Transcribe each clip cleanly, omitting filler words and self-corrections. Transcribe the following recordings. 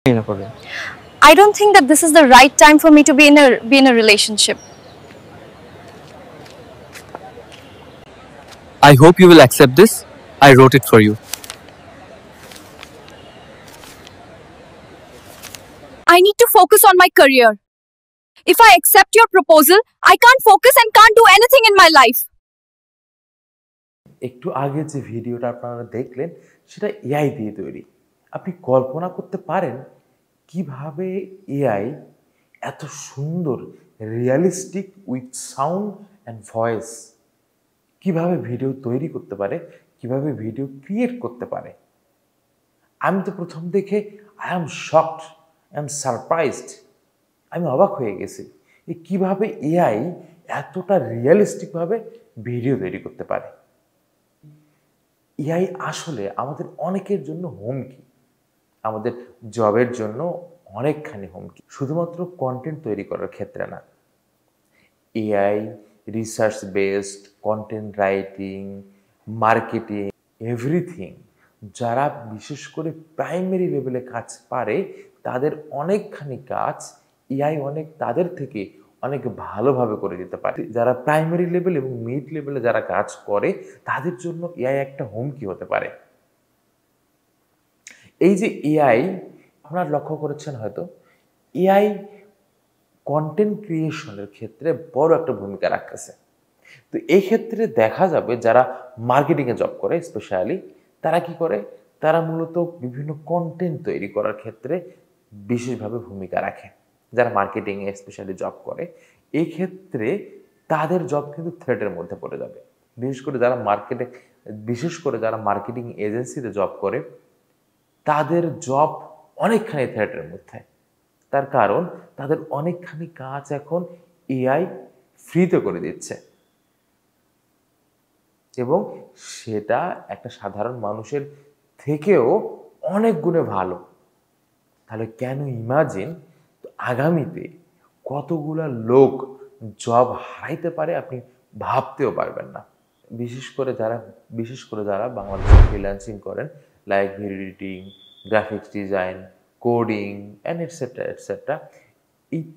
No problem. I don't think that this is the right time for me to be in a relationship. I hope you will accept this. I wrote it for you. I need to focus on my career. If I accept your proposal, I can't focus and can't do anything in my life. একটু আগে যে ভিডিওটা আপনারা দেখলেন সেটা AI দিয়ে তৈরি। আপনি কল্পনা করতে পারেন কিভাবে এআই এত সুন্দর realistic with sound and voice কিভাবে ভিডিও তৈরি করতে পারে, কিভাবে ভিডিও ক্রিয়েট করতে পারে। আমি তো প্রথম দেখে I am shocked, I am surprised. আমি অবাক হয়ে গেছি যে কীভাবে এআই এতটা রিয়ালিস্টিকভাবে ভিডিও তৈরি করতে পারে। এআই আসলে আমাদের অনেকের জন্য হুমকি, আমাদের জবের জন্য অনেকখানি হুমকি, শুধুমাত্র কন্টেন্ট তৈরি করার ক্ষেত্রে না। AI research based content writing, marketing, everything যারা বিশেষ করে প্রাইমারি লেভেলে কাজ পারে তাদের অনেকখানি কাজ এআই তাদের থেকে অনেক ভালোভাবে করে দিতে পারে। যারা প্রাইমারি লেভেল এবং মিড লেভেলে যারা কাজ করে তাদের জন্য এআই একটা হুমকি হতে পারে। এই যে এআই আপনারা লক্ষ্য করেছেন হয়তো, এআই কন্টেন্ট ক্রিয়েশনের ক্ষেত্রে বড় একটা ভূমিকা রাখতেছে। তো এই ক্ষেত্রে দেখা যাবে যারা মার্কেটিংয়ে জব করে স্পেশালি তারা কি করে, তারা মূলত বিভিন্ন কন্টেন্ট তৈরি করার ক্ষেত্রে বিশেষভাবে ভূমিকা রাখে। যারা মার্কেটিংয়ে স্পেশালি জব করে এই ক্ষেত্রে তাদের জব কিন্তু থ্রেটের মধ্যে পড়ে যাবে। বিশেষ করে যারা মার্কেটিং এজেন্সিতে জব করে তাদের জব অনেকখানি থ্রেটের মধ্যে। তার কারণ তাদের অনেকখানি কাজ এখন এআই ফ্রিতে করে দিচ্ছে এবং সেটা একটা সাধারণ মানুষের থেকেও অনেক গুণে ভালো। তাহলে কেন ইমাজিন আগামীতে কতগুলা লোক জব হারাইতে পারে আপনি ভাবতেও পারবেন না। বিশেষ করে যারা বাংলাদেশে ফ্রিল্যান্সিং করেন, like video editing, graphics design, coding and etcetera etcetera,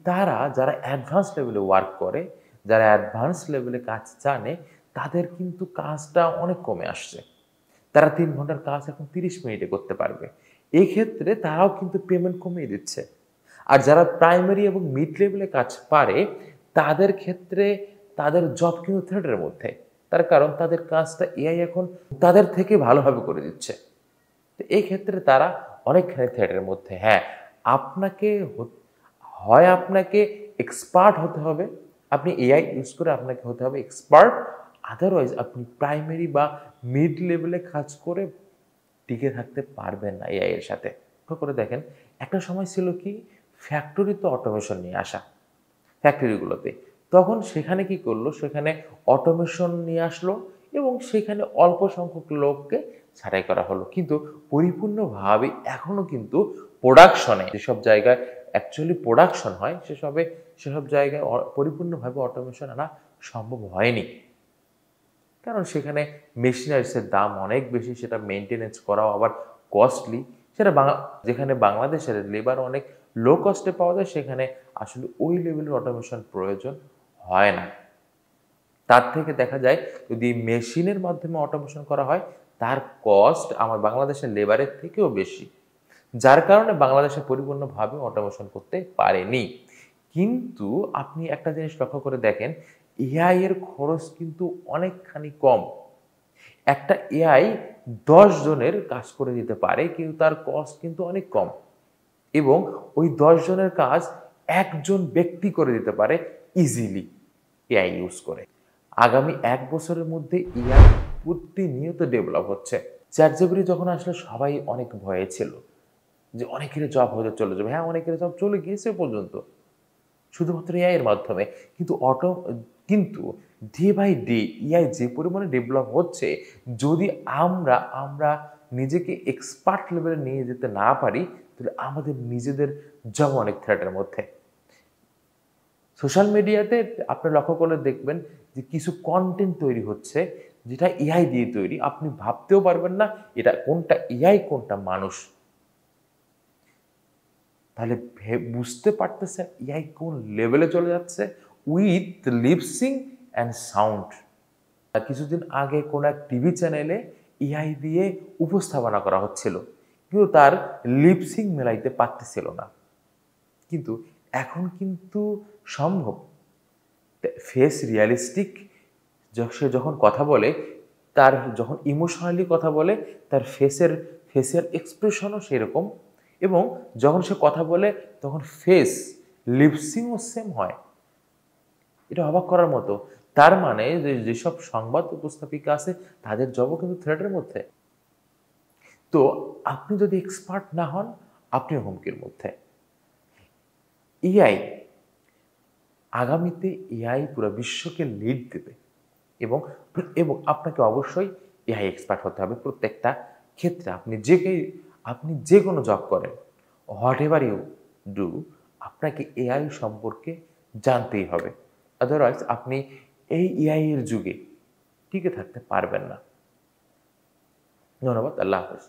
তারা যারা অ্যাডভান্স লেভেলে ওয়ার্ক করে, যারা অ্যাডভান্স লেভেলে কাজ জানে তাদের কিন্তু কাজটা অনেক কমে আসছে। তারা 3 ঘন্টার কাজ এখন 30 মিনিটে করতে পারবে। এই ক্ষেত্রে তারাও কিন্তু পেমেন্ট কমিয়ে দিচ্ছে। আর যারা প্রাইমারি এবং মিড লেভেলে কাজ পারে তাদের ক্ষেত্রে তাদের জব কিন্তু থ্রেটের মধ্যে। তার কারণ তাদের কাজটা এআই এখন তাদের থেকে ভালোভাবে করে দিচ্ছে। তো এই ক্ষেত্রে তারা অনেকখানি থ্রেটের মধ্যে। হ্যাঁ, আপনাকে এক্সপার্ট হতে হবে, আপনি এআই ইউজ করে আপনাকে হতে হবে এক্সপার্ট। আদারওয়াইজ আপনি প্রাইমারি বা মিড লেভেলে কাজ করে টিকে থাকতে পারবেন না এআই এর সাথে। লক্ষ্য করে দেখেন, একটা সময় ছিল কি ফ্যাক্টরিতে অটোমেশন নিয়ে আসা, ফ্যাক্টরিগুলোতে তখন সেখানে কি করলো, সেখানে অটোমেশন নিয়ে আসলো এবং সেখানে অল্প সংখ্যক লোককে ছাঁটাই করা হলো। কিন্তু পরিপূর্ণভাবে এখনও কিন্তু প্রোডাকশনে যেসব জায়গায় অ্যাকচুয়ালি প্রোডাকশন হয় সেসব জায়গায় পরিপূর্ণভাবে অটোমেশন আনা সম্ভব হয়নি। কারণ সেখানে মেশিনারিসের দাম অনেক বেশি, সেটা মেনটেনেন্স করাও আবার কস্টলি। যেখানে বাংলাদেশের লেবার অনেক লো কস্টে পাওয়া যায় সেখানে আসলে ওই লেভেলের অটোমেশন প্রয়োজন হয় না। তার থেকে দেখা যায় যদি মেশিনের মাধ্যমে অটোমেশন করা হয় তার কস্ট আমার বাংলাদেশের লেবারের থেকেও বেশি, যার কারণে বাংলাদেশে পরিপূর্ণভাবে অটোমেশন করতে পারেনি। কিন্তু আপনি একটা জিনিস লক্ষ্য করে দেখেন, এআই এর খরচ কিন্তু অনেকখানি কম। একটা এআই 10 জনের কাজ করে দিতে পারে কিন্তু তার কস্ট কিন্তু অনেক কম এবং ওই 10 জনের কাজ একজন ব্যক্তি করে দিতে পারে ইজিলি এআই ইউজ করে। আগামী 1 বছরের মধ্যে এআই প্রতিনিয়ত ডেভেলপ হচ্ছে। চ্যাটজিপিটি যখন আসলে সবাই অনেক ভয়ে ছিল যে অনেকের জব হয়তো চলে যাবে। হ্যাঁ, অনেকের জব চলে গিয়েছে পর্যন্ত শুধুমাত্র এআই এর মাধ্যমে। কিন্তু ডে বাই ডে এআই যে পরিমাণে ডেভেলপ হচ্ছে, যদি আমরা নিজেকে এক্সপার্ট লেভেলে নিয়ে যেতে না পারি তাহলে আমাদের নিজেদের জব অনেক থ্রেটের মধ্যে। সোশ্যাল মিডিয়াতে আপনি লক্ষ্য করে দেখবেন যে কিছু কন্টেন্ট তৈরি হচ্ছে যেটা এআই দিয়ে তৈরি, আপনি ভাবতেও পারবেন না এটা কোনটা এআই কোনটা মানুষ। তাহলে বুঝতে পারতেছেন এআই কোন লেভেলে চলে যাচ্ছে উইথ লিপসিং অ্যান্ড সাউন্ড। কিছুদিন আগে কোন এক টিভি চ্যানেলে এআই দিয়ে উপস্থাপনা করা হচ্ছিল, কিন্তু তার লিপসিং মেলাইতে পারতেছিল না। কিন্তু এখন কিন্তু সম্ভব। ফেস রিয়ালিস্টিক, সে যখন কথা বলে, তার যখন ইমোশনালি কথা বলে, তার ফেসিয়াল এক্সপ্রেশনও সেরকম, এবং যখন সে কথা বলে তখন ফেস লিপসিংও সেম হয়। এটা অবাক করার মতো। তার মানে যেসব সংবাদ উপস্থাপিকা আছে তাদের জবও কিন্তু থ্রেটের মধ্যে। তো আপনি যদি এক্সপার্ট না হন, আপনিও হুমকির মধ্যে। এআই আগামীতে এআই পুরো বিশ্বকে লিড দেবে, এবং এবং আপনাকে অবশ্যই এআই এক্সপার্ট হতে হবে প্রত্যেকটা ক্ষেত্রে। আপনি যে কোনো জব করেন, হোয়াট এভার ইউ ডু, আপনাকে এআই সম্পর্কে জানতেই হবে। আদারওয়াইজ আপনি এই এআই এর যুগে টিকে থাকতে পারবেন না। ধন্যবাদ। আল্লাহ হাফেজ।